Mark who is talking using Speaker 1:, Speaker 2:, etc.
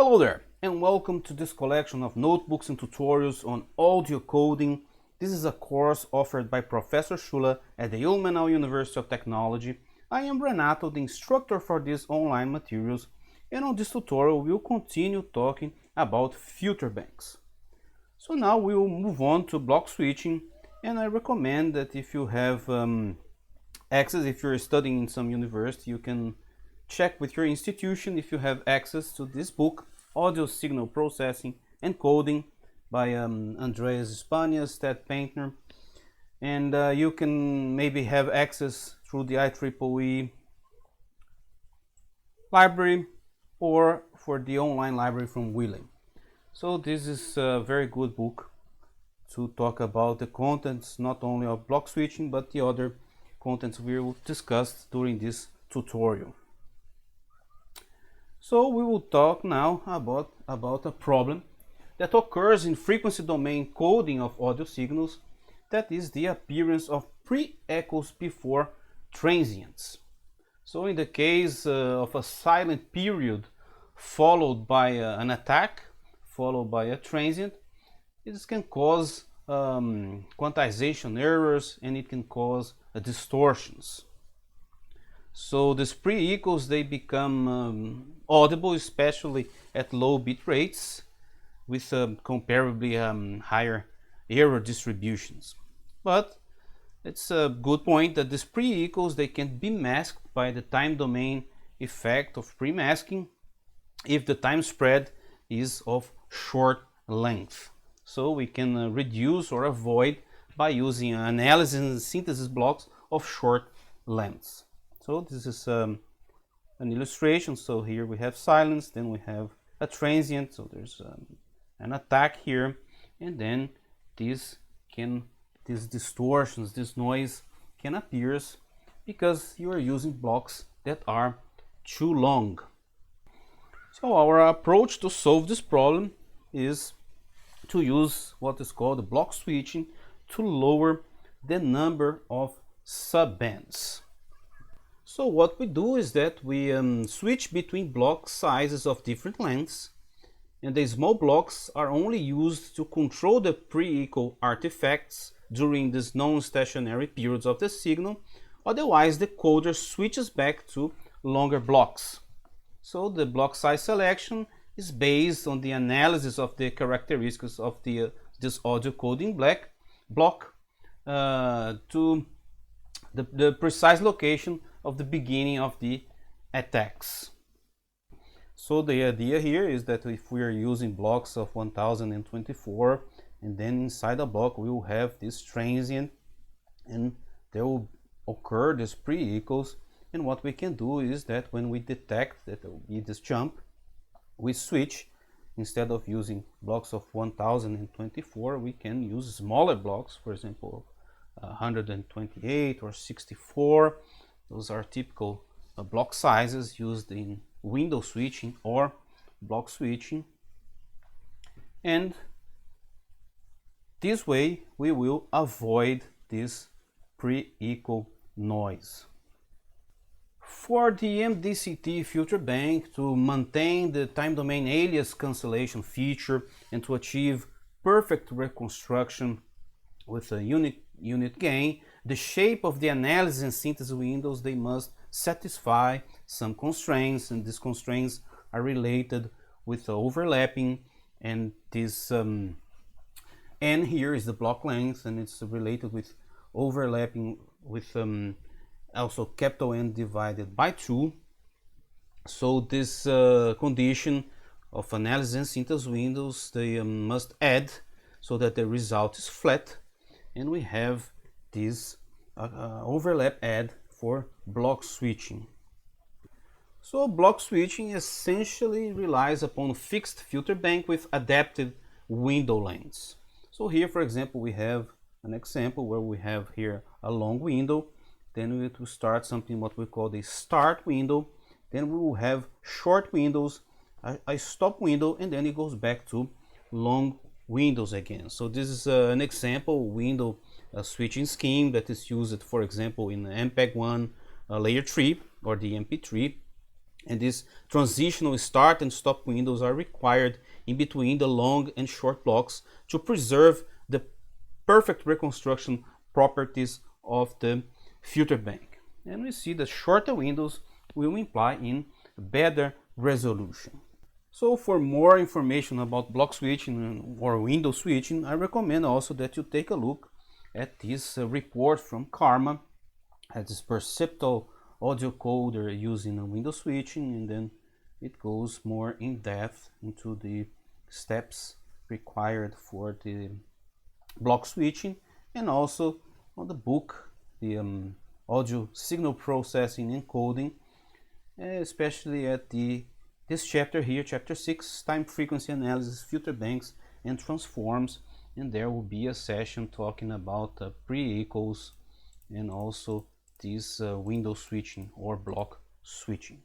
Speaker 1: Hello there, and welcome to this collection of notebooks and tutorials on audio coding. This is a course offered by Professor Schula at the Ilmenau University of Technology. I am Renato, the instructor for these online materials, and on this tutorial we'll continue talking about filter banks. So now we'll move on to block switching, and I recommend that if you have access, if you're studying in some university, you can check with your institution if you have access to this book, Audio Signal Processing and Coding by Andreas Spanias, Ted Paintner, and you can maybe have access through the IEEE library or for the online library from William. So this is a very good book to talk about the contents not only of block switching but the other contents we will discuss during this tutorial. So we will talk now about a problem that occurs in frequency domain coding of audio signals, that is the appearance of pre-echoes before transients. So in the case of a silent period followed by an attack, followed by a transient, this can cause quantization errors and it can cause distortions. So these pre-echoes, they become audible, especially at low bit rates with comparably higher error distributions. But it's a good point that these pre-echoes, they can be masked by the time domain effect of pre-masking if the time spread is of short length. So we can reduce or avoid by using analysis and synthesis blocks of short lengths. So this is an illustration. So here we have silence, then we have a transient, so there's an attack here, and then these distortions, this noise can appear because you are using blocks that are too long. So our approach to solve this problem is to use what is called block switching to lower the number of subbands. So what we do is that we switch between block sizes of different lengths, and the small blocks are only used to control the pre-echo artifacts during these non-stationary periods of the signal. Otherwise, the coder switches back to longer blocks. So the block size selection is based on the analysis of the characteristics of this audio coding block to the precise location of the beginning of the attacks. So the idea here is that if we are using blocks of 1024, and then inside a block we will have this transient, and there will occur these pre-echoes, and what we can do is that when we detect that there will be this jump, we switch. Instead of using blocks of 1024, we can use smaller blocks, for example 128 or 64. Those are typical block sizes used in window switching or block switching, and this way we will avoid this pre-echo noise. For the MDCT filter bank to maintain the time domain alias cancellation feature and to achieve perfect reconstruction with a unit gain, the shape of the analysis and synthesis windows, they must satisfy some constraints, and these constraints are related with overlapping, and this n here is the block length, and it's related with overlapping with also capital N divided by 2. So this condition of analysis and synthesis windows, they must add so that the result is flat, and we have this overlap add for block switching. So block switching essentially relies upon fixed filter bank with adapted window lengths. So here, for example, we have an example where we have here a long window, then we will start something what we call the start window, then we will have short windows, a stop window, and then it goes back to long windows again. So this is an example window switching scheme that is used, for example, in MPEG 1 layer 3 or the MP3, And these transitional start and stop windows are required in between the long and short blocks to preserve the perfect reconstruction properties of the filter bank. And we see that shorter windows will imply in better resolution. So for more information about block switching or window switching, I recommend also that you take a look at this report from Karma, at this perceptual audio coder using a window switching, and then it goes more in depth into the steps required for the block switching, and also on the book, the audio signal processing and encoding, especially at this chapter here, chapter 6, time frequency analysis, filter banks and transforms, and there will be a session talking about pre-echoes and also this window switching or block switching.